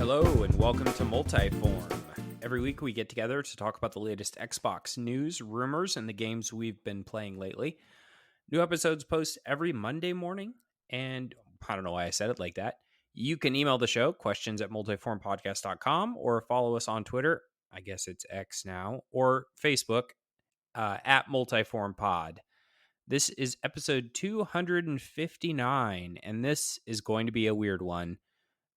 Hello and welcome to Multiform. Every week we get together to talk about the latest Xbox news, rumors, and the games we've been playing lately. New episodes post every Monday morning, and I don't know why I said it like that. You can email the show, questions at multiformpodcast.com, or follow us on Twitter, I guess it's X now, or Facebook at multiformpod. This is episode 259, and this is going to be a weird one.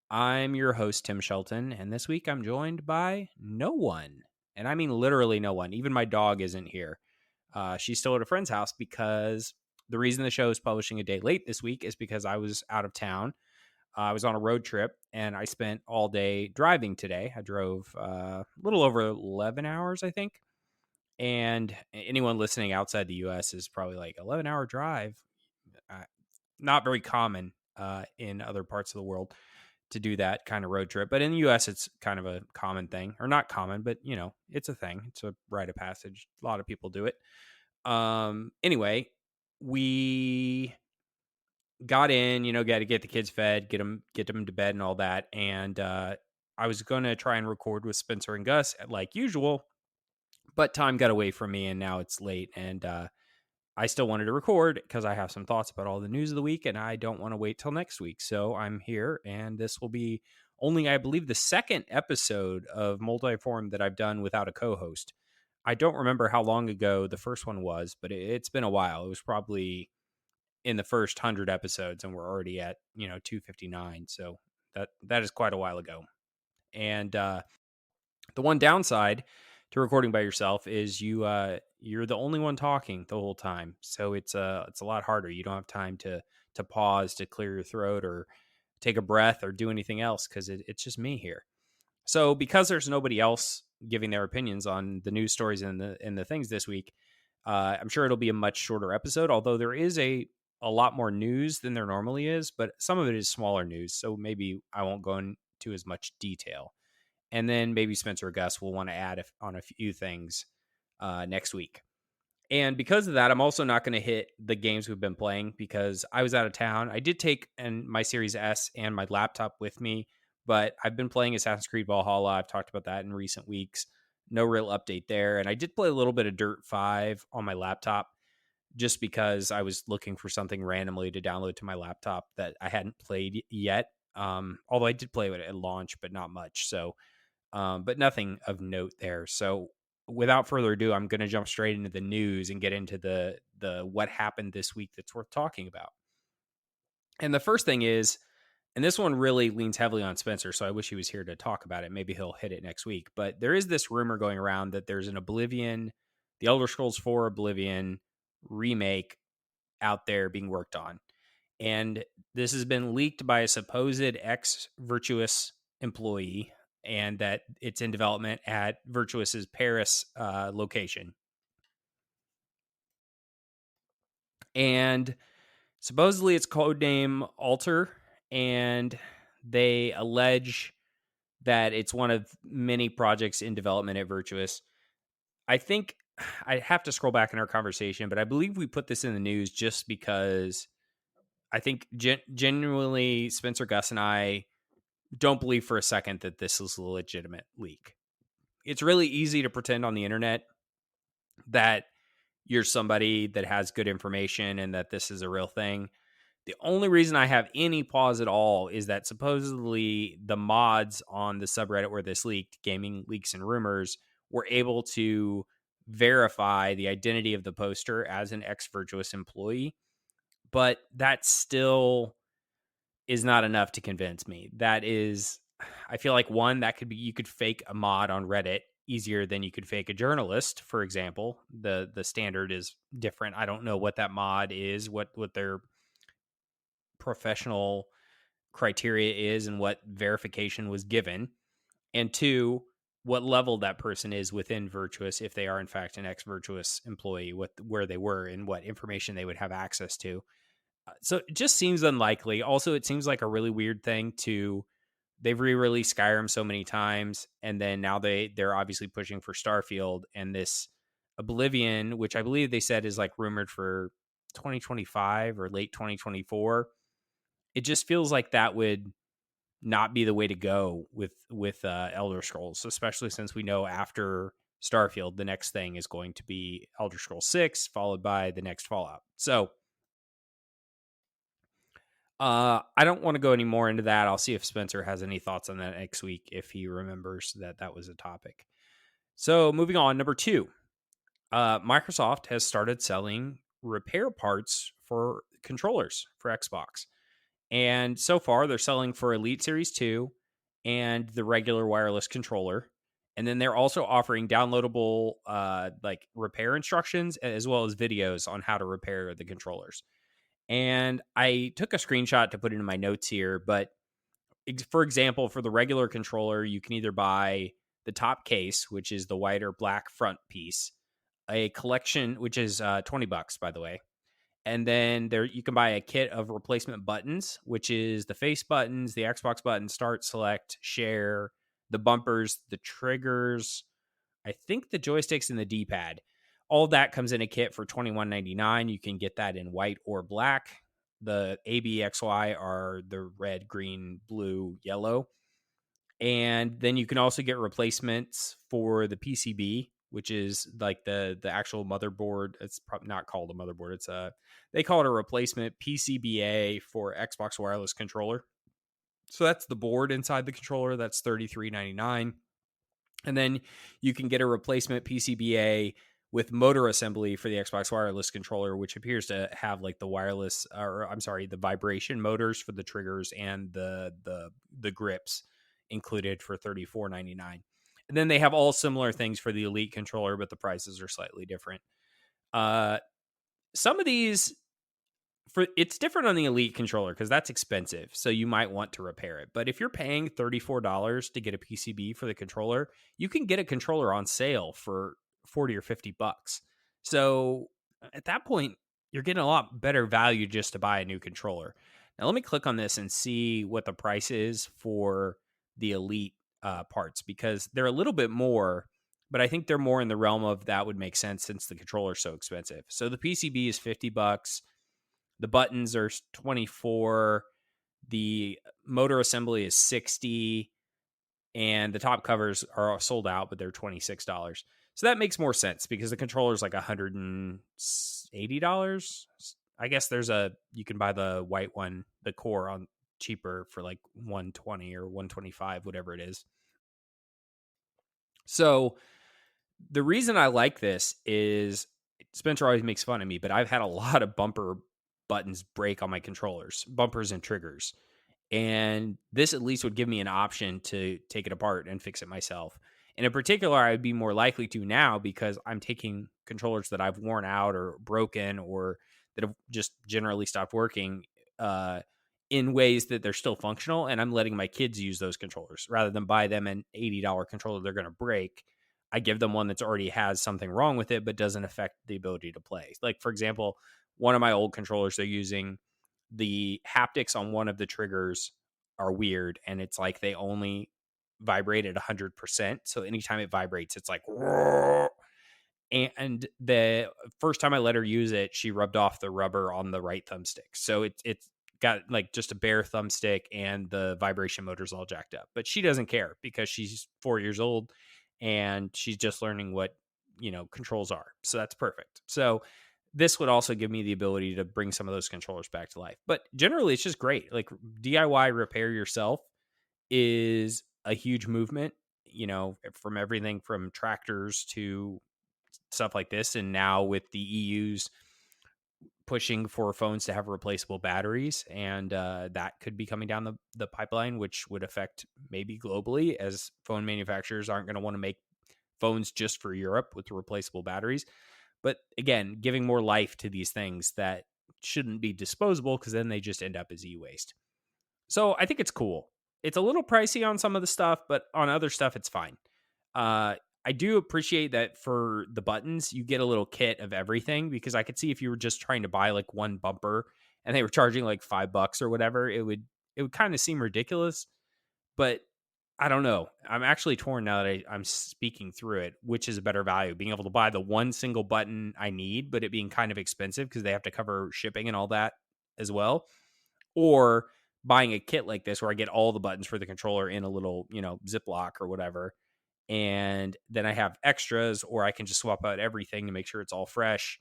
I'm your host, Tim Shelton, and this week I'm joined by no one. And I mean literally no one. Even my dog isn't here. She's still at a friend's house because the reason the show is publishing a day late this week is because I was out of town. I was on a road trip, and I spent all day driving today. I drove a little over 11 hours, I think. And anyone listening outside the U.S. is probably like, 11-hour drive? Not very common in other parts of the world to do that kind of road trip. But in the US, it's kind of a common thing, or not common, but it's a thing. It's a rite of passage. A lot of people do it. Anyway, we got in, got to get the kids fed, get them to bed and all that. And I was going to try and record with Spencer and Gus like usual, but time got away from me and now it's late. And I still wanted to record because I have some thoughts about all the news of the week and I don't want to wait till next week. So I'm here, and this will be only, I believe, the second episode of Multiform that I've done without a co-host. I don't remember how long ago the first one was, but it's been a while. It was probably in the first 100 episodes, and we're already at, 259. So that is quite a while ago. And the one downside to recording by yourself is you're the only one talking the whole time, so it's a lot harder. You don't have time to pause, to clear your throat, or take a breath, or do anything else because it's just me here. So because there's nobody else giving their opinions on the news stories and the things this week, I'm sure it'll be a much shorter episode. Although there is a lot more news than there normally is, but some of it is smaller news, so maybe I won't go into as much detail. And then maybe Spencer or Gus will want to add on a few things next week. And because of that, I'm also not going to hit the games we've been playing because I was out of town. I did take my Series S and my laptop with me, but I've been playing Assassin's Creed Valhalla. I've talked about that in recent weeks. No real update there. And I did play a little bit of Dirt 5 on my laptop just because I was looking for something randomly to download to my laptop that I hadn't played yet. Although I did play it at launch, but not much. So but nothing of note there. So without further ado, I'm going to jump straight into the news and get into the what happened this week that's worth talking about. And the first thing is, and this one really leans heavily on Spencer, so I wish he was here to talk about it. Maybe he'll hit it next week. But there is this rumor going around that there's an Oblivion, the Elder Scrolls 4 Oblivion remake out there being worked on. And this has been leaked by a supposed ex-Virtuous employee, and that it's in development at Virtuous's Paris location. And supposedly it's codename Alter, and they allege that it's one of many projects in development at Virtuous. I think I have to scroll back in our conversation, but I believe we put this in the news just because I think genuinely Spencer, Gus, and I don't believe for a second that this is a legitimate leak. It's really easy to pretend on the internet that you're somebody that has good information and that this is a real thing. The only reason I have any pause at all is that supposedly the mods on the subreddit where this leaked, Gaming Leaks and Rumors, were able to verify the identity of the poster as an ex-Virtuous employee. But that still is not enough to convince me. That is, I feel like one, that could be, you could fake a mod on Reddit easier than you could fake a journalist, for example. The standard is different. I don't know what that mod is, what their professional criteria is, and what verification was given. And two, what level that person is within Virtuous, if they are in fact an ex-Virtuous employee, where they were and what information they would have access to. So it just seems unlikely. Also, it seems like a really weird thing they've re-released Skyrim so many times, and then now they're obviously pushing for Starfield, and this Oblivion, which I believe they said is like rumored for 2025 or late 2024. It just feels like that would not be the way to go with Elder Scrolls, especially since we know after Starfield, the next thing is going to be Elder Scrolls 6, followed by the next Fallout. So I don't want to go any more into that. I'll see if Spencer has any thoughts on that next week, if he remembers that that was a topic. So moving on, number 2, Microsoft has started selling repair parts for controllers for Xbox. And so far, they're selling for Elite Series 2 and the regular wireless controller. And then they're also offering downloadable like repair instructions as well as videos on how to repair the controllers. And I took a screenshot to put it in my notes here. But for example, for the regular controller, you can either buy the top case, which is the white or black front piece, a collection, which is $20, by the way. And then there you can buy a kit of replacement buttons, which is the face buttons, the Xbox button, start, select, share, the bumpers, the triggers, I think the joysticks and the D-pad. All of that comes in a kit for $21.99. You can get that in white or black. The ABXY are the red, green, blue, yellow. And then you can also get replacements for the PCB, which is like the actual motherboard. It's probably not called a motherboard. It's they call it a replacement PCBA for Xbox wireless controller. So that's the board inside the controller. That's $33.99. And then you can get a replacement PCBA with motor assembly for the Xbox wireless controller, which appears to have like the wireless, or I'm sorry, the vibration motors for the triggers and the grips included for $34.99. And then they have all similar things for the Elite controller, but the prices are slightly different. Some of these, it's different on the Elite controller because that's expensive, so you might want to repair it. But if you're paying $34 to get a PCB for the controller, you can get a controller on sale for 40 or 50 bucks. So at that point, you're getting a lot better value just to buy a new controller. Now let me click on this and see what the price is for the Elite parts, because they're a little bit more, but I think they're more in the realm of that would make sense since the controller's so expensive. So the PCB is 50 bucks. The buttons are 24. The motor assembly is 60. And the top covers are sold out, but they're $26. So that makes more sense because the controller is like $180. I guess you can buy the white one, the core, on cheaper for like 120 or 125, whatever it is. So the reason I like this is Spencer always makes fun of me, but I've had a lot of bumper buttons break on my controllers, bumpers and triggers. And this at least would give me an option to take it apart and fix it myself. And in particular, I'd be more likely to now because I'm taking controllers that I've worn out or broken or that have just generally stopped working in ways that they're still functional. And I'm letting my kids use those controllers rather than buy them an $80 controller they're going to break. I give them one that's already has something wrong with it, but doesn't affect the ability to play. Like, for example, one of my old controllers they're using, the haptics on one of the triggers are weird, and it's like they only vibrate at 100%. So anytime it vibrates, it's like, whoa. And the first time I let her use it, she rubbed off the rubber on the right thumbstick. So it's got like just a bare thumbstick and the vibration motor's all jacked up. But she doesn't care because she's 4 years old and she's just learning what, controls are. So that's perfect. So this would also give me the ability to bring some of those controllers back to life. But generally, it's just great. Like DIY repair yourself is a huge movement, from everything from tractors to stuff like this. And now with the EU's pushing for phones to have replaceable batteries, and that could be coming down the pipeline, which would affect maybe globally, as phone manufacturers aren't going to want to make phones just for Europe with replaceable batteries. But again, giving more life to these things that shouldn't be disposable, because then they just end up as e-waste. So I think it's cool. It's a little pricey on some of the stuff, but on other stuff, it's fine. I do appreciate that for the buttons, you get a little kit of everything, because I could see if you were just trying to buy like one bumper and they were charging like $5 or whatever, it would kind of seem ridiculous. But I don't know. I'm actually torn now that I'm speaking through it, which is a better value, being able to buy the one single button I need, but it being kind of expensive because they have to cover shipping and all that as well, or buying a kit like this where I get all the buttons for the controller in a little, Ziploc or whatever. And then I have extras, or I can just swap out everything to make sure it's all fresh.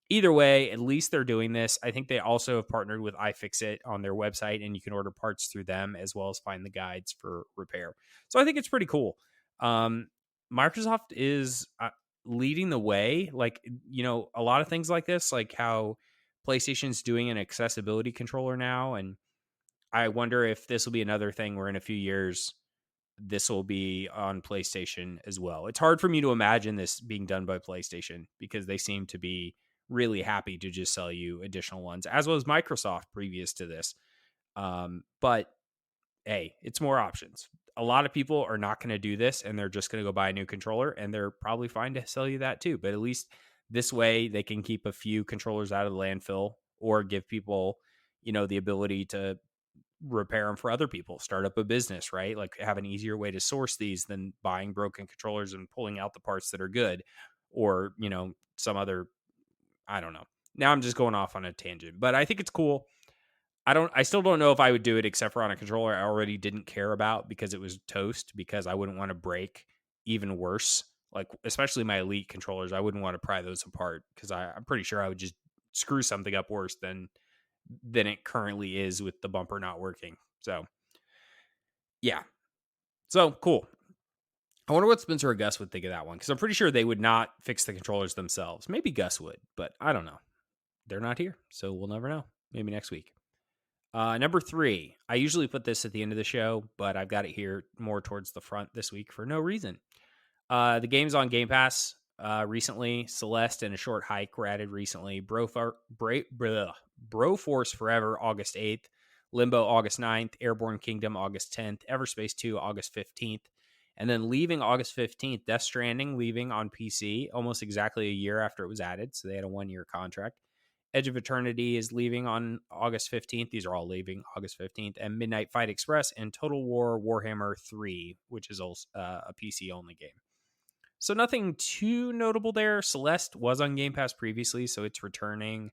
Either way, at least they're doing this. I think they also have partnered with iFixit on their website, and you can order parts through them as well as find the guides for repair. So I think it's pretty cool. Microsoft is leading the way. Like, a lot of things like this, like how PlayStation's doing an accessibility controller now. And I wonder if this will be another thing where in a few years, this will be on PlayStation as well. It's hard for me to imagine this being done by PlayStation because they seem to be really happy to just sell you additional ones, as was Microsoft previous to this. But hey, it's more options. A lot of people are not going to do this and they're just going to go buy a new controller, and they're probably fine to sell you that too. But at least this way they can keep a few controllers out of the landfill or give people, the ability to repair them for other people, start up a business, right? Like have an easier way to source these than buying broken controllers and pulling out the parts that are good, or, some other, I don't know. Now I'm just going off on a tangent, but I think it's cool. I still don't know if I would do it except for on a controller I already didn't care about because it was toast, because I wouldn't want to break even worse. Like, especially my Elite controllers, I wouldn't want to pry those apart because I'm pretty sure I would just screw something up worse than it currently is with the bumper not working. So, yeah. So, cool. I wonder what Spencer or Gus would think of that one, because I'm pretty sure they would not fix the controllers themselves. Maybe Gus would, but I don't know. They're not here, so we'll never know. Maybe next week. Number 3. I usually put this at the end of the show, but I've got it here more towards the front this week for no reason. The game's on Game Pass recently. Celeste and A Short Hike were added recently. Broforce Forever, August 8th. Limbo, August 9th. Airborne Kingdom, August 10th. Everspace 2, August 15th. And then leaving August 15th, Death Stranding leaving on PC almost exactly a year after it was added. So they had a 1-year contract. Edge of Eternity is leaving on August 15th. These are all leaving August 15th. And Midnight Fight Express and Total War Warhammer 3, which is also a PC-only game. So nothing too notable there. Celeste was on Game Pass previously, so it's returning.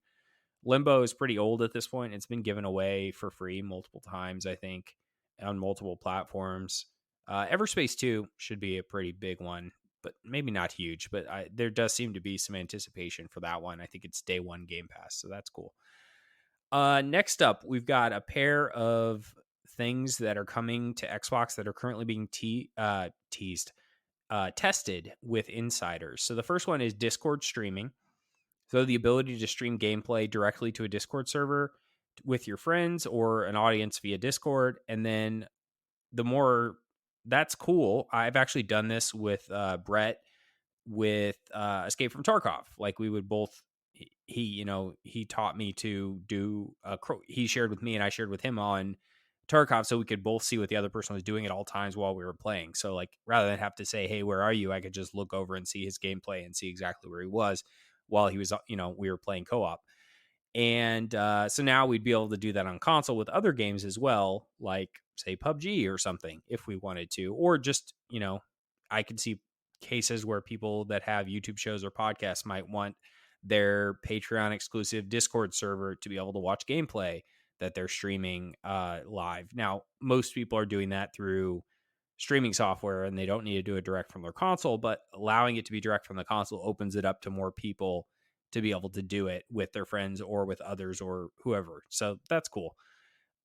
Limbo is pretty old at this point. It's been given away for free multiple times, I think, on multiple platforms. Everspace 2 should be a pretty big one, but maybe not huge. But there does seem to be some anticipation for that one. I think it's day one Game Pass, so that's cool. Next up, we've got a pair of things that are coming to Xbox that are currently being tested with insiders. So the first one is Discord streaming. So the ability to stream gameplay directly to a Discord server with your friends or an audience via Discord. And then that's cool. I've actually done this with Brett with Escape from Tarkov. Like we would both, he taught me to do, he shared with me and I shared with him on Tarkov, so we could both see what the other person was doing at all times while we were playing. So like rather than have to say, hey, where are you? I could just look over and see his gameplay and see exactly where he was while he was, we were playing co-op. And so now we'd be able to do that on console with other games as well, like say PUBG or something if we wanted to, or just, I could see cases where people that have YouTube shows or podcasts might want their Patreon exclusive Discord server to be able to watch gameplay that they're streaming live. Now, most people are doing that through streaming software and they don't need to do it direct from their console, but allowing it to be direct from the console opens it up to more people to be able to do it with their friends or with others or whoever. So that's cool.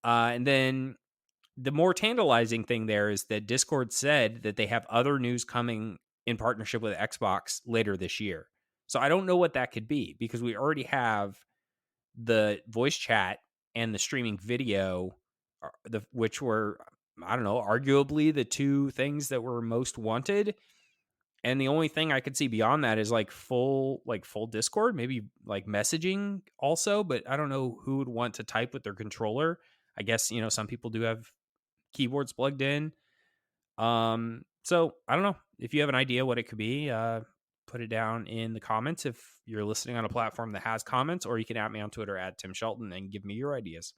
And then the more tantalizing thing there is that Discord said that they have other news coming in partnership with Xbox later this year. So I don't know what that could be, because we already have the voice chat and the streaming video, which were, I don't know, arguably the two things that were most wanted. And the only thing I could see beyond that is like full Discord, maybe like messaging also, but I don't know who would want to type with their controller. I guess, some people do have keyboards plugged in. So I don't know if you have an idea what it could be. Put it down in the comments if you're listening on a platform that has comments, or you can at me on Twitter at Tim Shelton and give me your ideas.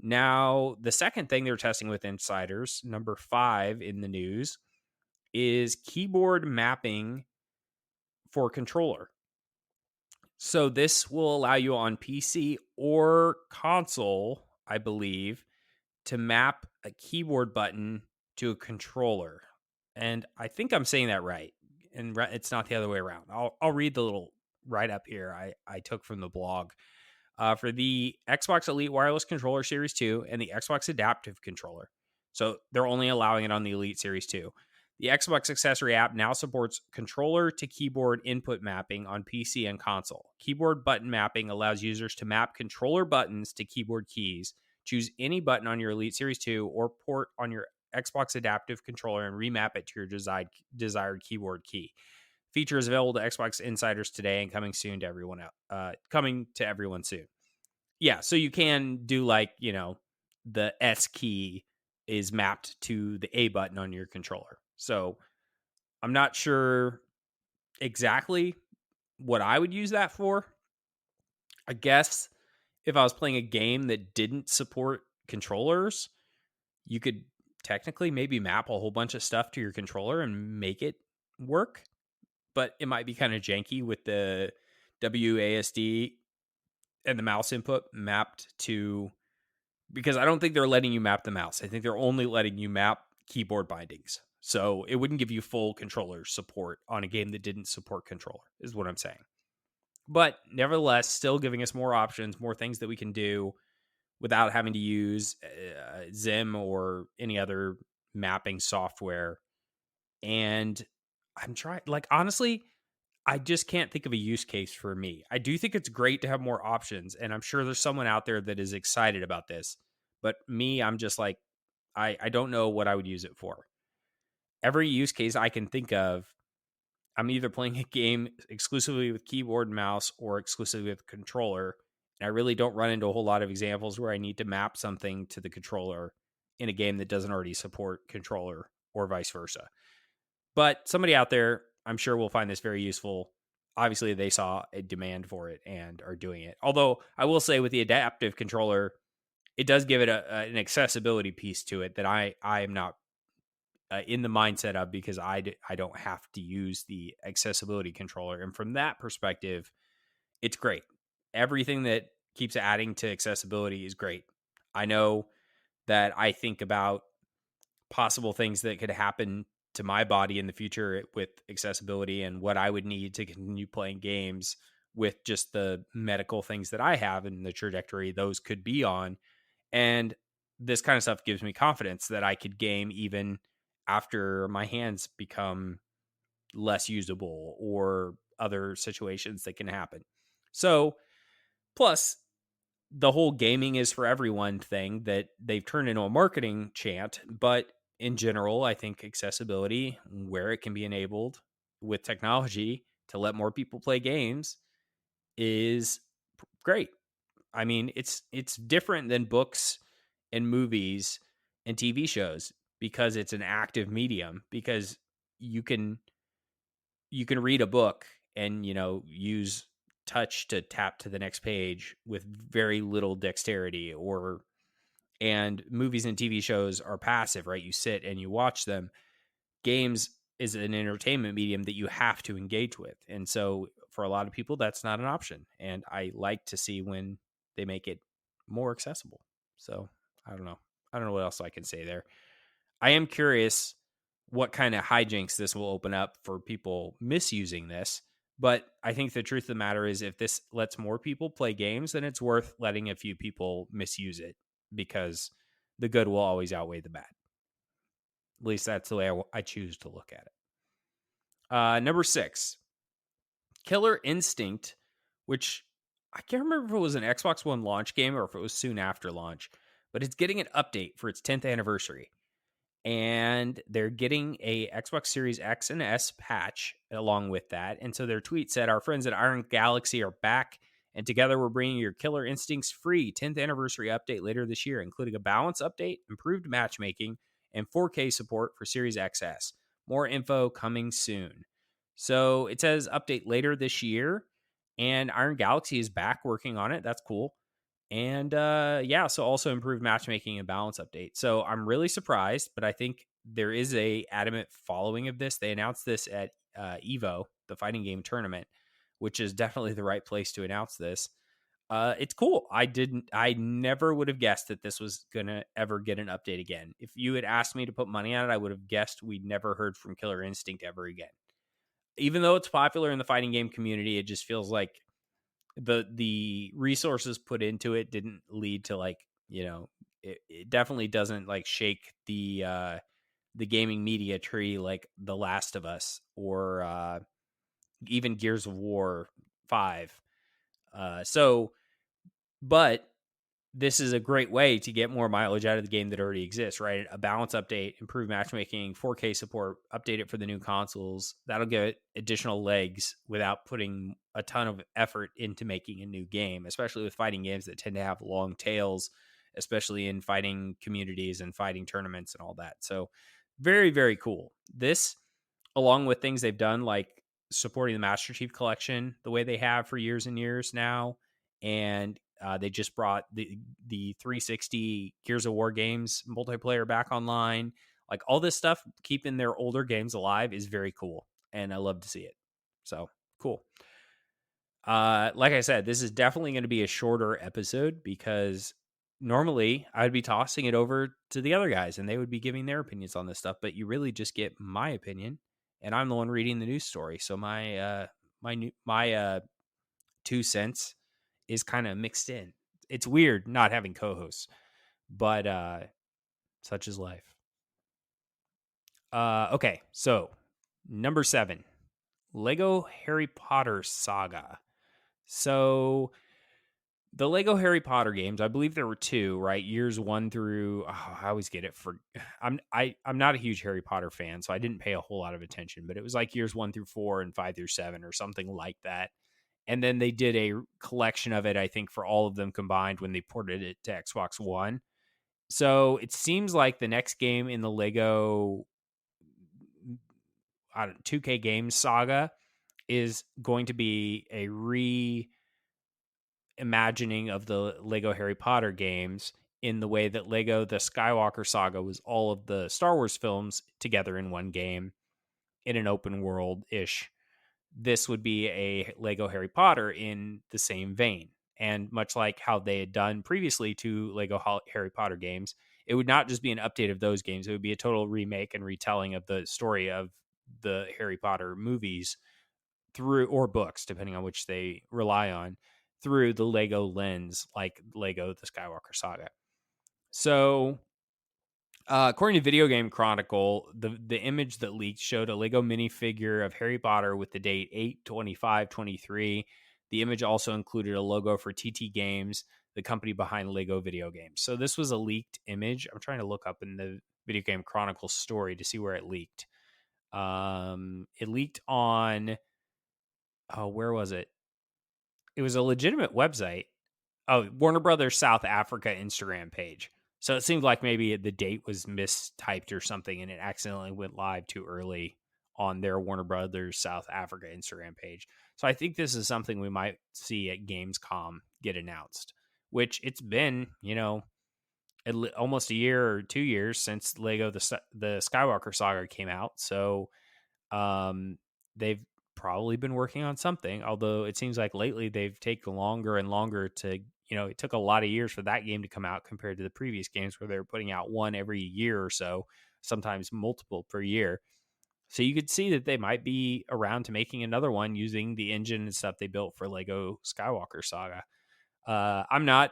Now, the second thing they're testing with insiders, number 5 in the news, is keyboard mapping for controller. So this will allow you on PC or console, I believe, to map a keyboard button to a controller. And I think I'm saying that right. And it's not the other way around. I'll read the little write up here I took from the blog. For the Xbox Elite Wireless Controller Series 2 and the Xbox Adaptive Controller. So they're only allowing it on the Elite Series 2. The Xbox Accessory app now supports controller to keyboard input mapping on PC and console. Keyboard button mapping allows users to map controller buttons to keyboard keys. Choose any button on your Elite Series 2 or port on your Xbox Adaptive Controller and remap it to your desired keyboard key. Feature is available to Xbox insiders today and coming soon to everyone else. Coming to everyone soon. Yeah, so you can do like, the S key is mapped to the A button on your controller. So I'm not sure exactly what I would use that for. I guess if I was playing a game that didn't support controllers, you could technically maybe map a whole bunch of stuff to your controller and make it work. But it might be kind of janky with the WASD and the mouse input mapped to, because I don't think they're letting you map the mouse. I think they're only letting you map keyboard bindings. So it wouldn't give you full controller support on a game that didn't support controller, is what I'm saying. But nevertheless, still giving us more options, more things that we can do without having to use Zim or any other mapping software. And I'm trying, like, honestly, I just can't think of a use case for me. I do think it's great to have more options, and I'm sure there's someone out there that is excited about this. But me, I'm just like, I don't know what I would use it for. Every use case I can think of, I'm either playing a game exclusively with keyboard and mouse or exclusively with controller. And I really don't run into a whole lot of examples where I need to map something to the controller in a game that doesn't already support controller or vice versa. But somebody out there, I'm sure, will find this very useful. Obviously, they saw a demand for it and are doing it. Although I will say with the adaptive controller, it does give it an accessibility piece to it that I am not in the mindset of, because I don't have to use the accessibility controller. And from that perspective, it's great. Everything that keeps adding to accessibility is great. I know that I think about possible things that could happen to my body in the future with accessibility and what I would need to continue playing games with just the medical things that I have and the trajectory those could be on. And this kind of stuff gives me confidence that I could game even after my hands become less usable or other situations that can happen. So, plus, the whole gaming is for everyone thing that they've turned into a marketing chant. But in general, I think accessibility, where it can be enabled with technology to let more people play games, is great. I mean, it's different than books and movies and TV shows because it's an active medium, because you can read a book and, use touch to tap to the next page with very little dexterity, and movies and TV shows are passive, right? You sit and you watch them. Games is an entertainment medium that you have to engage with. And so for a lot of people, that's not an option. And I like to see when they make it more accessible. So I don't know. I don't know what else I can say there. I am curious what kind of hijinks this will open up for people misusing this. But I think the truth of the matter is, if this lets more people play games, then it's worth letting a few people misuse it, because the good will always outweigh the bad. At least that's the way I choose to look at it. Number 6, Killer Instinct, which I can't remember if it was an Xbox One launch game or if it was soon after launch, but it's getting an update for its 10th anniversary. And they're getting a Xbox Series X and S patch along with that. And so their tweet said, "Our friends at Iron Galaxy are back, and together we're bringing your Killer Instincts free 10th anniversary update later this year, including a balance update, improved matchmaking, and 4K support for Series XS. More info coming soon." So it says update later this year, and Iron Galaxy is back working on it. That's cool. And so also improved matchmaking and balance update. So I'm really surprised, but I think there is a adamant following of this. They announced this at EVO, the fighting game tournament, which is definitely the right place to announce this. It's cool. I never would have guessed that this was gonna ever get an update again. If you had asked me to put money on it, I would have guessed we'd never heard from Killer Instinct ever again. Even though it's popular in the fighting game community, it just feels like the resources put into it didn't lead to, like, it definitely doesn't like shake the gaming media tree like The Last of Us or even Gears of War 5. But this is a great way to get more mileage out of the game that already exists, right? A balance update, improved matchmaking, 4K support, update it for the new consoles. That'll get additional legs without putting a ton of effort into making a new game, especially with fighting games that tend to have long tails, especially in fighting communities and fighting tournaments and all that. So very, very cool. This, along with things they've done like supporting the Master Chief Collection the way they have for years and years now, and they just brought the 360 Gears of War games multiplayer back online. Like, all this stuff, keeping their older games alive is very cool, and I love to see it. So cool. Like I said, this is definitely going to be a shorter episode because normally I'd be tossing it over to the other guys and they would be giving their opinions on this stuff, but you really just get my opinion, and I'm the one reading the news story. So my 2 cents is kind of mixed in. It's weird not having co-hosts, but such is life. Okay, so number 7, Lego Harry Potter Saga. So the Lego Harry Potter games, I believe there were 2, right? Years 1 through, I always get it for I'm not a huge Harry Potter fan, so I didn't pay a whole lot of attention, but it was like years 1 through 4 and 5 through 7 or something like that. And then they did a collection of it, I think, for all of them combined when they ported it to Xbox One. So it seems like the next game in the Lego 2K Games saga is going to be a reimagining of the Lego Harry Potter games in the way that Lego The Skywalker Saga was all of the Star Wars films together in one game in an open world-ish. This would be a Lego Harry Potter in the same vein. And much like how they had done previously to Lego Harry Potter games, it would not just be an update of those games. It would be a total remake and retelling of the story of the Harry Potter movies through, or books, depending on which they rely on, through the Lego lens, like Lego The Skywalker Saga. So according to Video Game Chronicle, the image that leaked showed a Lego minifigure of Harry Potter with the date 8/25/23. The image also included a logo for TT Games, the company behind Lego video games. So this was a leaked image. I'm trying to look up in the Video Game Chronicle story to see where it leaked. It leaked on, where was it? It was a legitimate website. Oh, Warner Brothers South Africa Instagram page. So it seemed like maybe the date was mistyped or something and it accidentally went live too early on their Warner Brothers South Africa Instagram page. So I think this is something we might see at Gamescom get announced, which it's been, almost a year or 2 years since Lego the Skywalker Saga came out. So they've probably been working on something, although it seems like lately they've taken longer and longer to, it took a lot of years for that game to come out compared to the previous games where they're putting out one every year or so, sometimes multiple per year. So you could see that they might be around to making another one using the engine and stuff they built for Lego Skywalker Saga. I'm not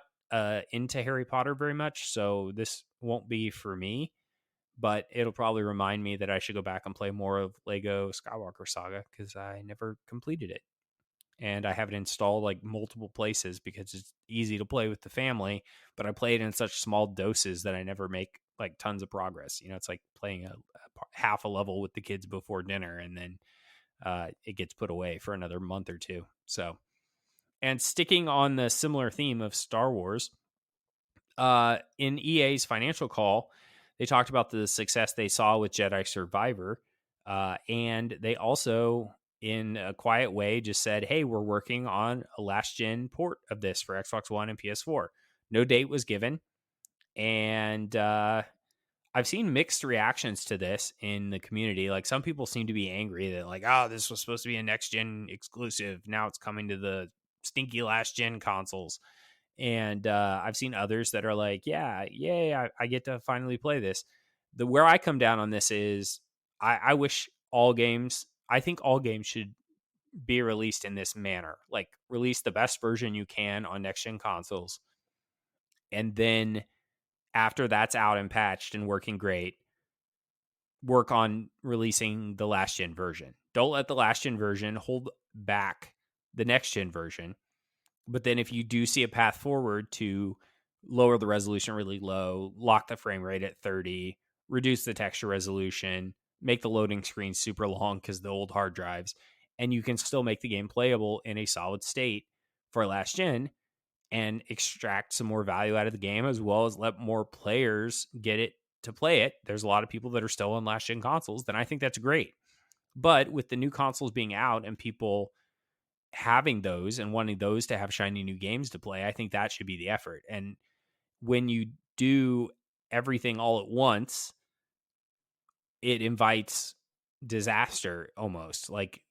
into Harry Potter very much, so this won't be for me, but it'll probably remind me that I should go back and play more of Lego Skywalker Saga because I never completed it. And I have it installed like multiple places because it's easy to play with the family, but I play it in such small doses that I never make like tons of progress. It's like playing a half a level with the kids before dinner, and then it gets put away for another month or two. So, and sticking on the similar theme of Star Wars, in EA's financial call, they talked about the success they saw with Jedi Survivor. And they also, in a quiet way, just said, hey, we're working on a last gen port of this for Xbox One and PS4. No date was given. And I've seen mixed reactions to this in the community. Like, some people seem to be angry that, like, oh, this was supposed to be a next gen exclusive. Now it's coming to the stinky last gen consoles. And I've seen others that are like, yeah, yay, I get to finally play this. Where I come down on this is I wish I think all games should be released in this manner. Like, release the best version you can on next gen consoles. And then after that's out and patched and working great, work on releasing the last gen version. Don't let the last gen version hold back the next gen version. But then if you do see a path forward to lower the resolution really low, lock the frame rate at 30, reduce the texture resolution, make the loading screen super long because the old hard drives, and you can still make the game playable in a solid state for last gen and extract some more value out of the game, as well as let more players get it to play it. There's a lot of people that are still on last gen consoles, then I think that's great. But with the new consoles being out and people having those and wanting those to have shiny new games to play, I think that should be the effort. And when you do everything all at once, it invites disaster almost, like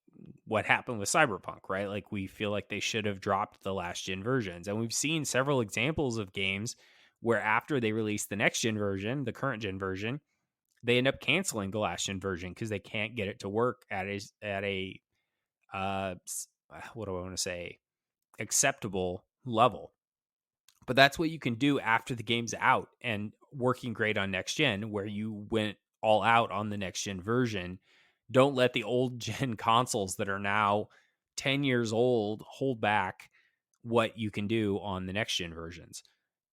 what happened with Cyberpunk, right? Like, we feel like they should have dropped the last gen versions. And we've seen several examples of games where after they release the next gen version, the current gen version, they end up canceling the last gen version because they can't get it to work at a what do I want to say, acceptable level. But that's what you can do after the game's out and working great on next gen, where you went all out on the next gen version. Don't let the old gen consoles that are now 10 years old hold back what you can do on the next gen versions.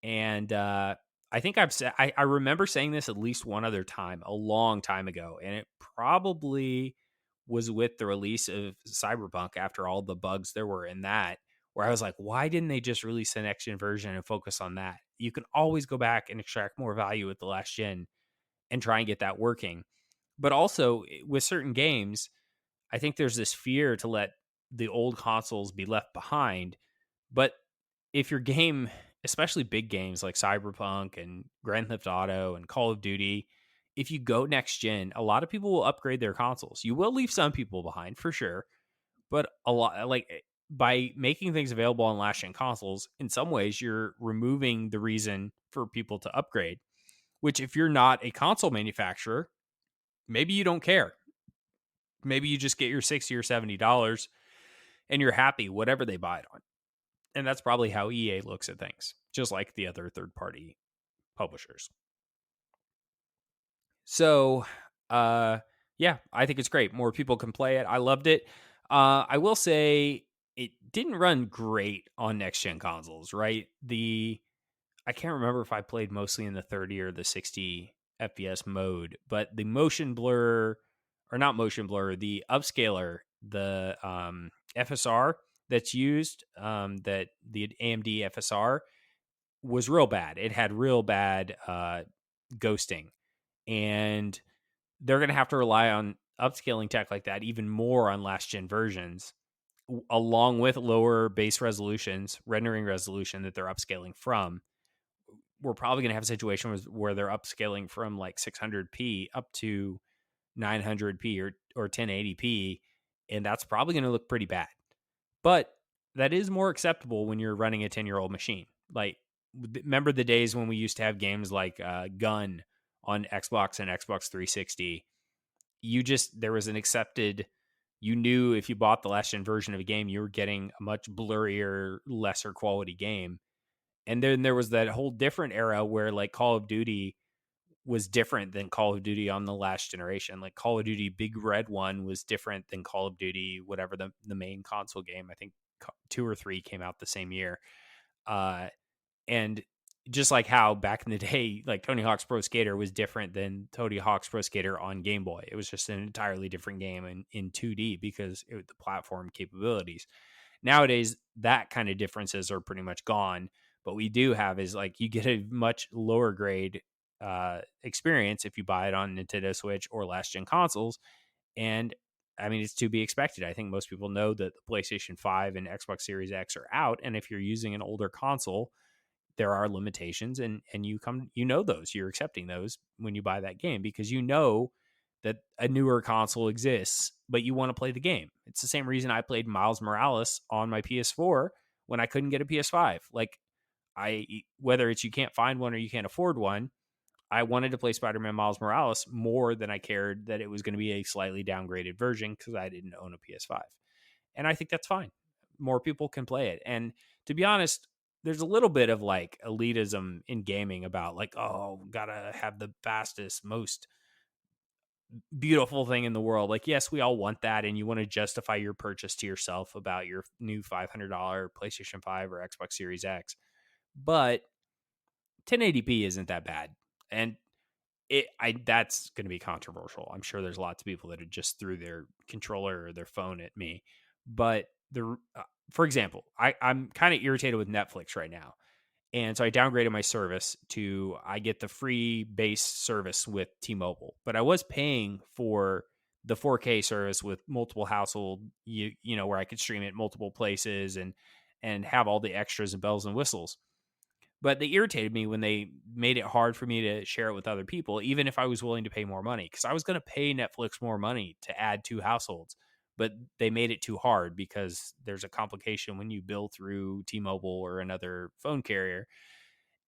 And I think I remember saying this at least one other time a long time ago, and it probably was with the release of Cyberpunk after all the bugs there were in that, where I was like, why didn't they just release the next gen version and focus on that? You can always go back and extract more value with the last gen and try and get that working. But also with certain games, I think there's this fear to let the old consoles be left behind. But if your game, especially big games like Cyberpunk and Grand Theft Auto and Call of Duty, if you go next gen, a lot of people will upgrade their consoles. You will leave some people behind for sure, but a lot, like, by making things available on last gen consoles, in some ways you're removing the reason for people to upgrade. Which, if you're not a console manufacturer, maybe you don't care. Maybe you just get your $60 or $70 and you're happy whatever they buy it on. And that's probably how EA looks at things, just like the other third party publishers. So, yeah, I think it's great. More people can play it. I loved it. I will say it didn't run great on next gen consoles, right? I can't remember if I played mostly in the 30 or the 60 FPS mode, but the motion blur, or not motion blur, the upscaler, the FSR that's used, that the AMD FSR was real bad. It had real bad ghosting, and they're going to have to rely on upscaling tech like that even more on last gen versions, along with lower base resolutions, rendering resolution that they're upscaling from. We're probably going to have a situation where they're upscaling from like 600p up to 900p or 1080p, and that's probably going to look pretty bad. But that is more acceptable when you're running a 10-year-old machine. Like, remember the days when we used to have games like Gun on Xbox and Xbox 360? There was an accepted, you knew if you bought the last gen version of a game, you were getting a much blurrier, lesser quality game. And then there was that whole different era where, like, Call of Duty was different than Call of Duty on the last generation. Like, Call of Duty Big Red One was different than Call of Duty, whatever the main console game. I think 2 or 3 came out the same year. And just like how back in the day, like, Tony Hawk's Pro Skater was different than Tony Hawk's Pro Skater on Game Boy. It was just an entirely different game in 2D because the platform capabilities. Nowadays, that kind of differences are pretty much gone. What we do have is, like, you get a much lower grade experience if you buy it on Nintendo Switch or last gen consoles. And I mean, it's to be expected. I think most people know that the PlayStation 5 and Xbox Series X are out. And if you're using an older console, there are limitations, and those, you're accepting those when you buy that game, because you know that a newer console exists, but you want to play the game. It's the same reason I played Miles Morales on my PS4 when I couldn't get a PS5. Like, whether it's you can't find one or you can't afford one, I wanted to play Spider-Man Miles Morales more than I cared that it was going to be a slightly downgraded version because I didn't own a PS5. And I think that's fine. More people can play it. And to be honest, there's a little bit of like elitism in gaming about like, oh, gotta have the fastest, most beautiful thing in the world. Like, yes, we all want that, and you want to justify your purchase to yourself about your new $500 PlayStation 5 or Xbox Series X. But 1080p isn't that bad. And that's going to be controversial. I'm sure there's lots of people that just threw their controller or their phone at me. But for example, I'm kind of irritated with Netflix right now. And so I downgraded my service to I get the free base service with T-Mobile, but I was paying for the 4K service with multiple household, where I could stream it multiple places and have all the extras and bells and whistles. But they irritated me when they made it hard for me to share it with other people, even if I was willing to pay more money, because I was going to pay Netflix more money to add 2 households. But they made it too hard because there's a complication when you bill through T-Mobile or another phone carrier.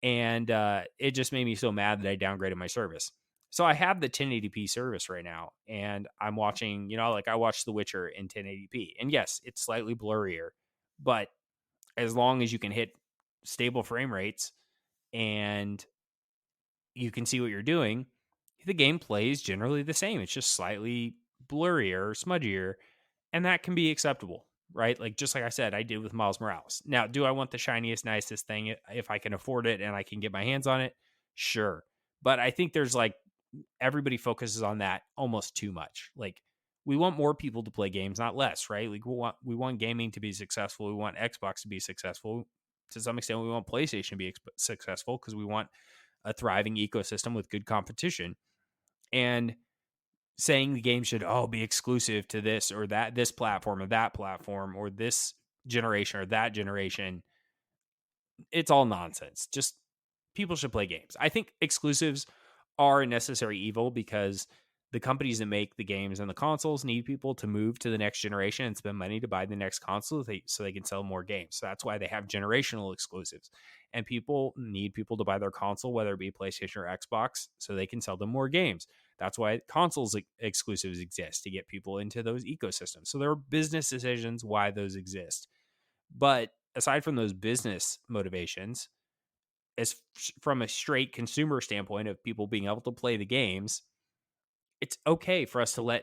And it just made me so mad that I downgraded my service. So I have the 1080p service right now, and I'm watching, like I watched The Witcher in 1080p. And yes, it's slightly blurrier, but as long as you can hit stable frame rates and you can see what you're doing, the game plays generally the same. It's just slightly blurrier or smudgier, and that can be acceptable, right? Like, just like I said, I did with Miles Morales. Now, do I want the shiniest, nicest thing if I can afford it and I can get my hands on it? Sure. But I think there's like everybody focuses on that almost too much. Like, we want more people to play games, not less, right? Like, we want gaming to be successful. We want Xbox to be successful. To some extent, we want PlayStation to be successful because we want a thriving ecosystem with good competition. And saying the game should be exclusive to this or that, this platform or that platform, or this generation or that generation, it's all nonsense. Just people should play games. I think exclusives are a necessary evil because the companies that make the games and the consoles need people to move to the next generation and spend money to buy the next console so they can sell more games. So that's why they have generational exclusives. And people need people to buy their console, whether it be PlayStation or Xbox, so they can sell them more games. That's why consoles exclusives exist, to get people into those ecosystems. So there are business decisions why those exist. But aside from those business motivations, as from a straight consumer standpoint of people being able to play the games, it's okay for us to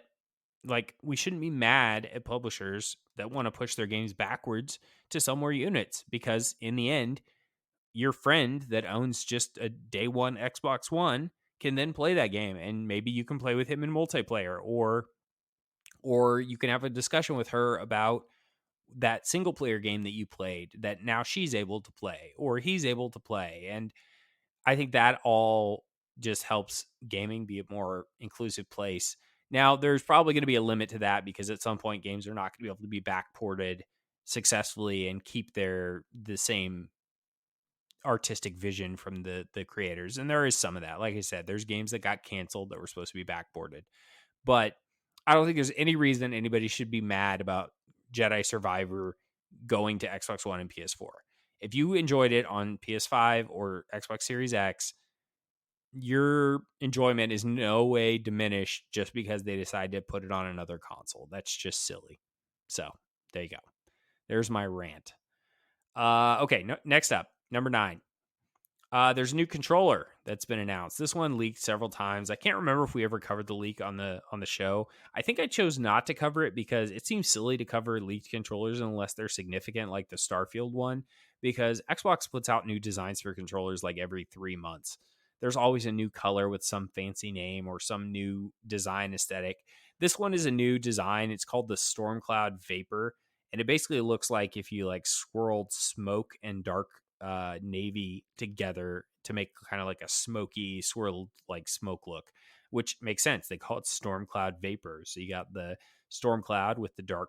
we shouldn't be mad at publishers that want to push their games backwards to sell more units, because in the end, your friend that owns just a day one Xbox One can then play that game, and maybe you can play with him in multiplayer, or you can have a discussion with her about that single player game that you played that now she's able to play or he's able to play. And I think that all just helps gaming be a more inclusive place. Now, there's probably going to be a limit to that because at some point games are not going to be able to be backported successfully and keep the same artistic vision from the creators. And there is some of that. Like I said, there's games that got canceled that were supposed to be backported. But I don't think there's any reason anybody should be mad about Jedi Survivor going to Xbox One and PS4. If you enjoyed it on PS5 or Xbox Series X, your enjoyment is no way diminished just because they decide to put it on another console. That's just silly. So there you go. There's my rant. Okay, next up, number 9. There's a new controller that's been announced. This one leaked several times. I can't remember if we ever covered the leak on the show. I think I chose not to cover it because it seems silly to cover leaked controllers unless they're significant, like the Starfield one, because Xbox puts out new designs for controllers like every 3 months. There's always a new color with some fancy name or some new design aesthetic. This one is a new design. It's called the Stormcloud Vapor, and it basically looks like if you like swirled smoke and dark navy together to make kind of like a smoky swirled like smoke look, which makes sense. They call it Stormcloud Vapor. So you got the storm cloud with the dark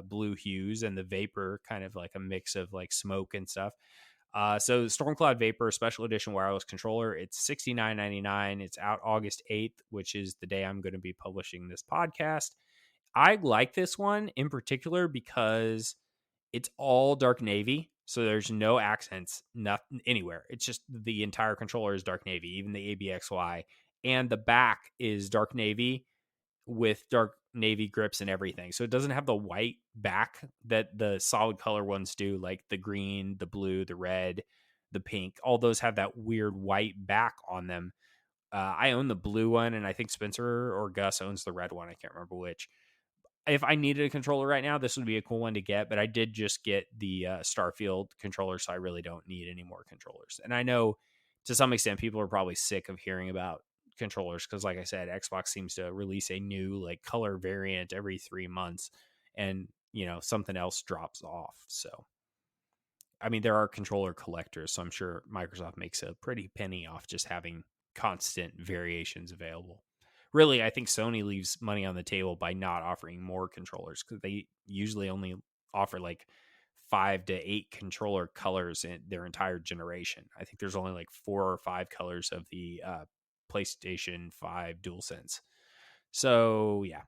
blue hues and the vapor kind of like a mix of like smoke and stuff. So Stormcloud Vapor Special Edition wireless controller, it's $69.99. It's out August 8th, which is the day I'm going to be publishing this podcast. I like this one in particular because it's all dark navy. So there's no accents, nothing anywhere. It's just the entire controller is dark navy, even the ABXY, and the back is dark navy with dark navy grips and everything. So it doesn't have the white back that the solid color ones do, like the green, the blue, the red, the pink. All those have that weird white back on them. I own the blue one, and I think Spencer or Gus owns the red one. I can't remember which. If I needed a controller right now, this would be a cool one to get, but I did just get the Starfield controller, so I really don't need any more controllers. And I know to some extent people are probably sick of hearing about controllers because, like I said, Xbox seems to release a new like color variant every 3 months, and something else drops off. So I mean, there are controller collectors, so I'm sure Microsoft makes a pretty penny off just having constant variations available. Really, I think Sony leaves money on the table by not offering more controllers because they usually only offer like 5 to 8 controller colors in their entire generation. I think there's only like 4 or 5 colors of the PlayStation 5 DualSense. So, yeah,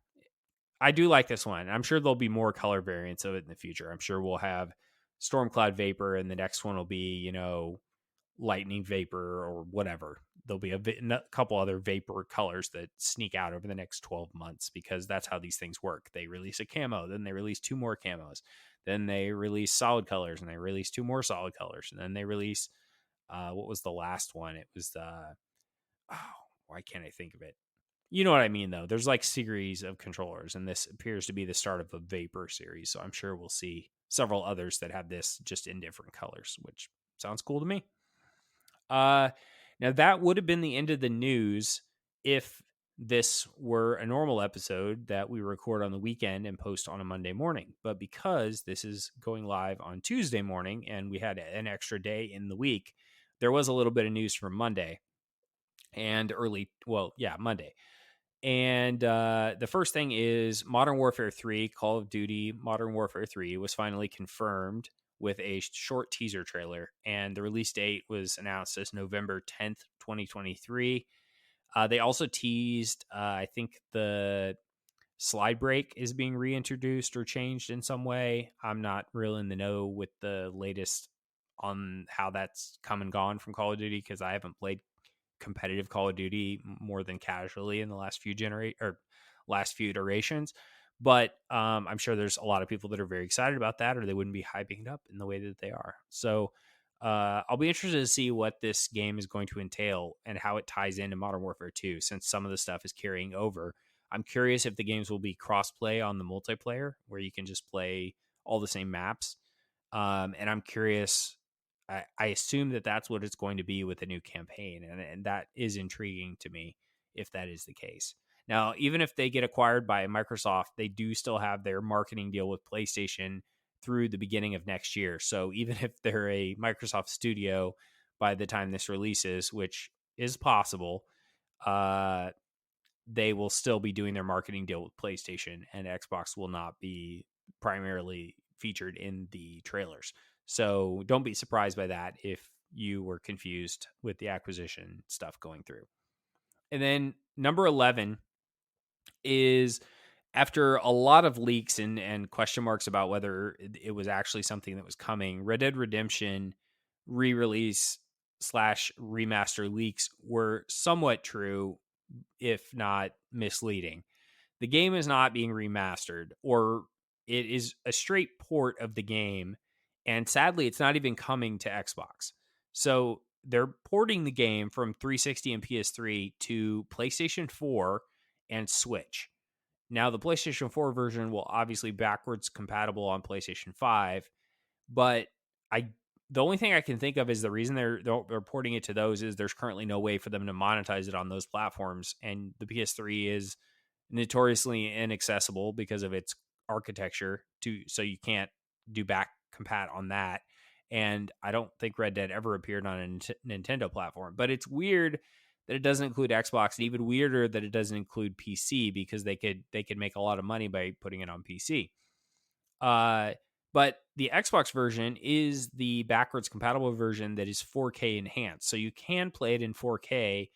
I do like this one. I'm sure there'll be more color variants of it in the future. I'm sure we'll have Stormcloud Vapor, and the next one will be, Lightning Vapor or whatever. There'll be a couple other vapor colors that sneak out over the next 12 months because that's how these things work. They release a camo, then they release 2 more camos, then they release solid colors, and they release 2 more solid colors, and then they release what was the last one? It was the oh, why can't I think of it? You know what I mean, though. There's like series of controllers, and this appears to be the start of a Vapor series. So I'm sure we'll see several others that have this just in different colors, which sounds cool to me. Now that would have been the end of the news if this were a normal episode that we record on the weekend and post on a Monday morning. But because this is going live on Tuesday morning and we had an extra day in the week, there was a little bit of news from Monday and Monday. And the first thing is Modern Warfare 3, Call of Duty Modern Warfare 3 was finally confirmed with a short teaser trailer. And the release date was announced as November 10th, 2023. They also teased, I think the slide break is being reintroduced or changed in some way. I'm not real in the know with the latest on how that's come and gone from Call of Duty because I haven't played competitive Call of Duty more than casually in the last few iterations. But I'm sure there's a lot of people that are very excited about that, or they wouldn't be hyping it up in the way that they are. So I'll be interested to see what this game is going to entail and how it ties into Modern Warfare 2, since some of the stuff is carrying over. I'm curious if the games will be cross-play on the multiplayer, where you can just play all the same maps. And I'm curious. I assume that that's what it's going to be with a new campaign, and that is intriguing to me if that is the case. Now, even if they get acquired by Microsoft, they do still have their marketing deal with PlayStation through the beginning of next year. So even if they're a Microsoft studio by the time this releases, which is possible, they will still be doing their marketing deal with PlayStation, and Xbox will not be primarily featured in the trailers. So don't be surprised by that if you were confused with the acquisition stuff going through. And then number 11 is, after a lot of leaks and question marks about whether it was actually something that was coming, Red Dead Redemption re-release / remaster leaks were somewhat true, if not misleading. The game is not being remastered, or it is a straight port of the game. And sadly, it's not even coming to Xbox. So they're porting the game from 360 and PS3 to PlayStation 4 and Switch. Now, the PlayStation 4 version will obviously backwards compatible on PlayStation 5, but the only thing I can think of is the reason they're porting it to those is there's currently no way for them to monetize it on those platforms, and the PS3 is notoriously inaccessible because of its architecture, so you can't do back compat on that. And I don't think Red Dead ever appeared on a Nintendo platform, but it's weird that it doesn't include Xbox, and even weirder that it doesn't include PC, because they could make a lot of money by putting it on PC. But the Xbox version is the backwards compatible version that is 4K enhanced, so you can play it in 4K,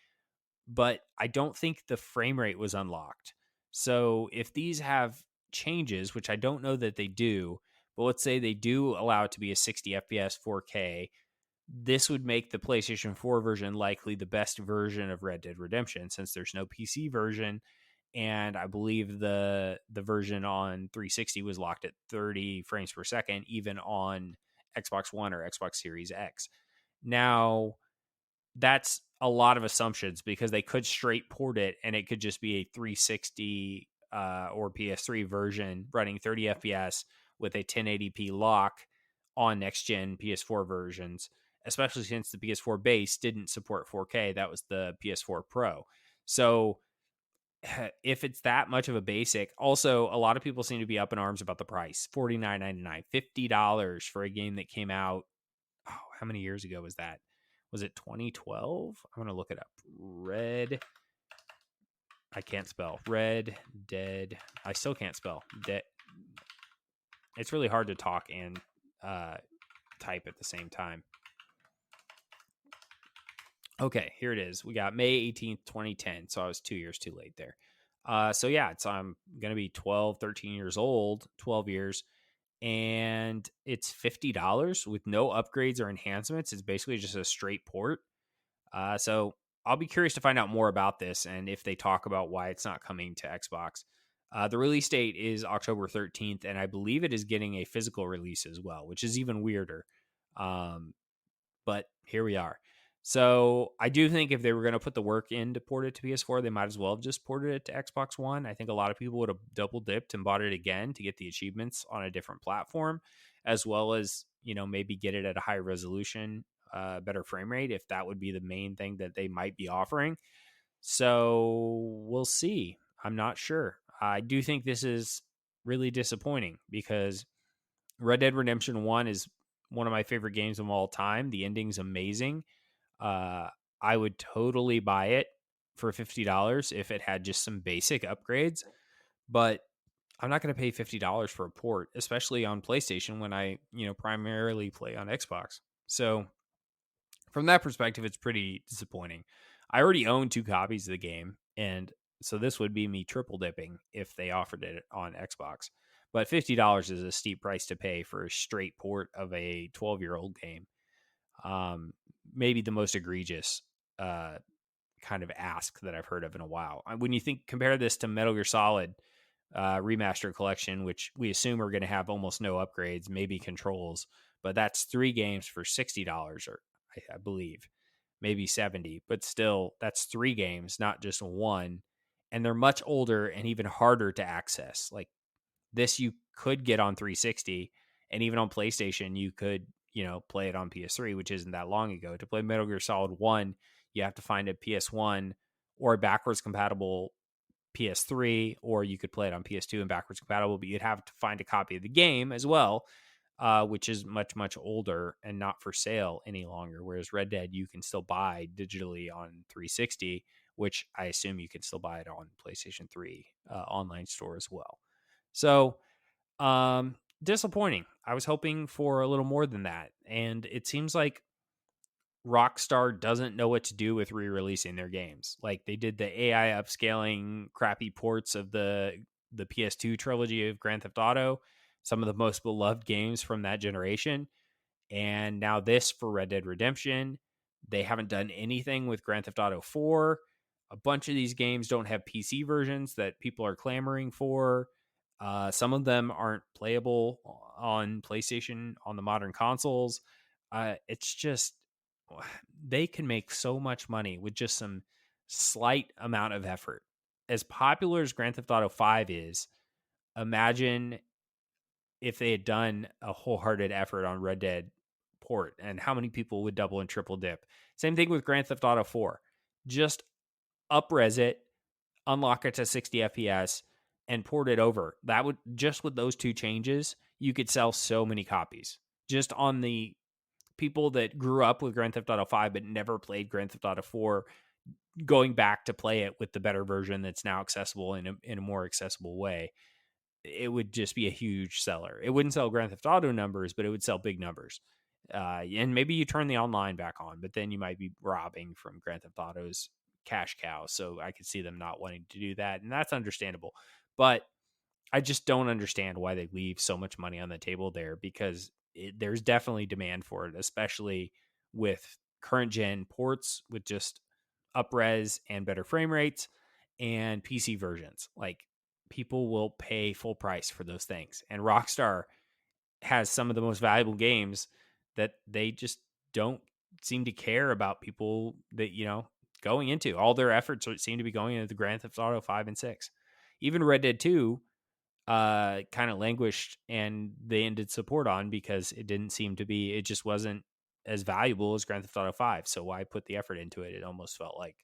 but I don't think the frame rate was unlocked. So if these have changes, which I don't know that they do, But let's say they do allow it to be a 60 FPS 4K. This would make the PlayStation 4 version likely the best version of Red Dead Redemption, since there's no PC version. And I believe the version on 360 was locked at 30 frames per second, even on Xbox One or Xbox Series X. Now, that's a lot of assumptions because they could straight port it and it could just be a 360 or PS3 version running 30 FPS with a 1080p lock on next gen PS4 versions, especially since the PS4 base didn't support 4K. That was the PS4 Pro. So if it's that much of a basic, also a lot of people seem to be up in arms about the price. $49.99, $50 for a game that came out, how many years ago was that? Was it 2012? I'm going to look it up. I can't spell. Red Dead. I still can't spell. It's really hard to talk and type at the same time. Okay, here it is. We got May 18th, 2010. So I was 2 years too late there. So yeah, I'm going to be 12, 13 years old, 12 years. And it's $50 with no upgrades or enhancements. It's basically just a straight port. So I'll be curious to find out more about this and if they talk about why it's not coming to Xbox. The release date is October 13th, and I believe it is getting a physical release as well, which is even weirder. But here we are. So I do think if they were going to put the work in to port it to PS4, they might as well have just ported it to Xbox One. I think a lot of people would have double dipped and bought it again to get the achievements on a different platform, as well as, maybe get it at a high resolution, better frame rate, if that would be the main thing that they might be offering. So we'll see. I'm not sure. I do think this is really disappointing because Red Dead Redemption 1 is one of my favorite games of all time. The ending's amazing. I would totally buy it for $50 if it had just some basic upgrades, but I'm not going to pay $50 for a port, especially on PlayStation when I, primarily play on Xbox. So from that perspective, it's pretty disappointing. I already own 2 copies of the game, and so this would be me triple dipping if they offered it on Xbox. But $50 is a steep price to pay for a straight port of a 12-year-old game. Maybe the most egregious kind of ask that I've heard of in a while. When you compare this to Metal Gear Solid Remastered Collection, which we assume are going to have almost no upgrades, maybe controls, but that's 3 games for $60, or I believe maybe 70, but still that's 3 games, not just one, and they're much older and even harder to access. Like this you could get on 360, and even on PlayStation you could, play it on PS3, which isn't that long ago. To play Metal Gear Solid 1, you have to find a PS1 or a backwards compatible PS3, or you could play it on PS2 and backwards compatible, but you'd have to find a copy of the game as well, which is much, much older and not for sale any longer. Whereas Red Dead, you can still buy digitally on 360, which I assume you can still buy it on PlayStation 3 online store as well. So, disappointing. I was hoping for a little more than that. And it seems like Rockstar doesn't know what to do with re-releasing their games. Like they did the AI upscaling crappy ports of the PS2 trilogy of Grand Theft Auto, some of the most beloved games from that generation. And now this for Red Dead Redemption. They haven't done anything with Grand Theft Auto 4. A bunch of these games don't have PC versions that people are clamoring for. Some of them aren't playable on PlayStation on the modern consoles. It's just, they can make so much money with just some slight amount of effort. As popular as Grand Theft Auto 5 is, imagine if they had done a wholehearted effort on Red Dead port and how many people would double and triple dip. Same thing with Grand Theft Auto 4. Just up-res it, unlock it to 60 FPS, and port it over. That would, just with those 2 changes, you could sell so many copies. Just on the people that grew up with Grand Theft Auto 5 but never played Grand Theft Auto 4, going back to play it with the better version that's now accessible in a more accessible way, it would just be a huge seller. It wouldn't sell Grand Theft Auto numbers, but it would sell big numbers. And maybe you turn the online back on, but then you might be robbing from Grand Theft Auto's cash cow. So I could see them not wanting to do that, and that's understandable. But I just don't understand why they leave so much money on the table there, because there's definitely demand for it, especially with current gen ports with just up-res and better frame rates and PC versions. Like, people will pay full price for those things. And Rockstar has some of the most valuable games that they just don't seem to care about people that, going into. All their efforts seem to be going into the Grand Theft Auto 5 and 6. Even Red Dead 2 kind of languished, and they ended support on because it just wasn't as valuable as Grand Theft Auto 5. So why put the effort into it? It almost felt like,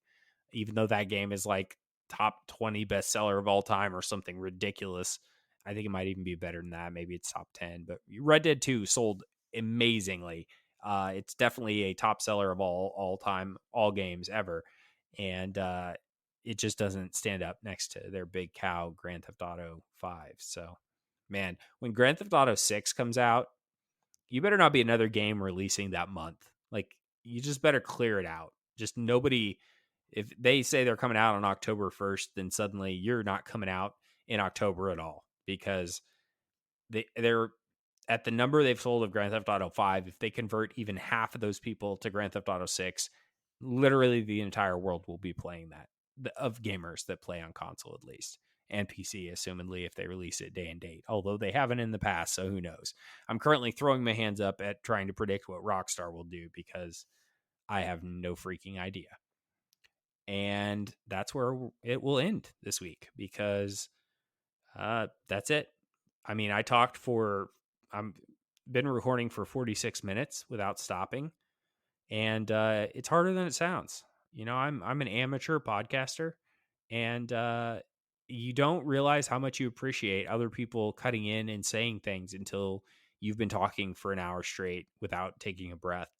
even though that game is like top 20 bestseller of all time or something ridiculous, I think it might even be better than that. Maybe it's top 10, but Red Dead 2 sold amazingly. It's definitely a top seller of all time, all games ever. And it just doesn't stand up next to their big cow, Grand Theft Auto 5. So, man, when Grand Theft Auto 6 comes out, you better not be another game releasing that month. Like, you just better clear it out. Just nobody, if they say they're coming out on October 1st, then suddenly you're not coming out in October at all, because they're at the number they've sold of Grand Theft Auto 5. If they convert even half of those people to Grand Theft Auto 6, literally the entire world will be playing that, of gamers that play on console at least, and PC, assumedly, if they release it day and date, although they haven't in the past, so who knows. I'm currently throwing my hands up at trying to predict what Rockstar will do, because I have no freaking idea. And that's where it will end this week, because that's it. I mean, I'm been recording for 46 minutes without stopping, and it's harder than it sounds. I'm an amateur podcaster, and you don't realize how much you appreciate other people cutting in and saying things until you've been talking for an hour straight without taking a breath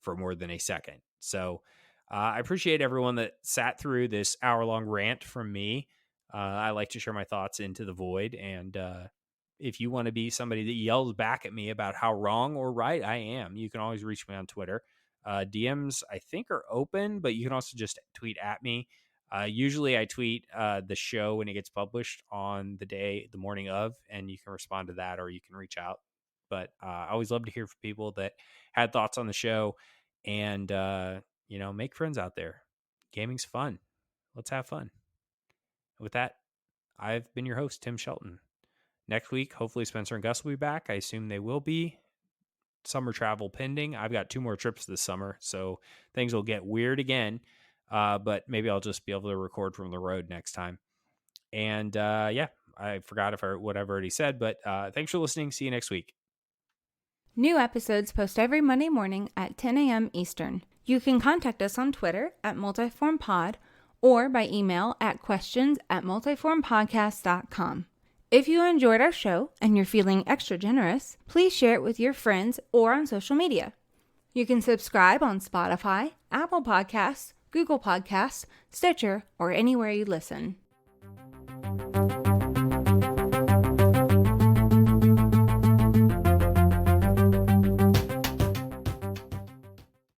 for more than a second. So I appreciate everyone that sat through this hour-long rant from me. I like to share my thoughts into the void, and if you want to be somebody that yells back at me about how wrong or right I am, you can always reach me on Twitter. DMs, I think, are open, but you can also just tweet at me. Usually I tweet the show when it gets published on the morning of, and you can respond to that, or you can reach out. But I always love to hear from people that had thoughts on the show, and, make friends out there. Gaming's fun. Let's have fun. With that, I've been your host, Tim Shelton. Next week, hopefully Spencer and Gus will be back. I assume they will be. Summer travel pending. I've got 2 more trips this summer, so things will get weird again. But maybe I'll just be able to record from the road next time. And I forgot what I've already said, but thanks for listening. See you next week. New episodes post every Monday morning at 10 a.m. Eastern. You can contact us on Twitter at MultiformPod or by email at questions@multiformpodcast.com. If you enjoyed our show and you're feeling extra generous, please share it with your friends or on social media. You can subscribe on Spotify, Apple Podcasts, Google Podcasts, Stitcher, or anywhere you listen.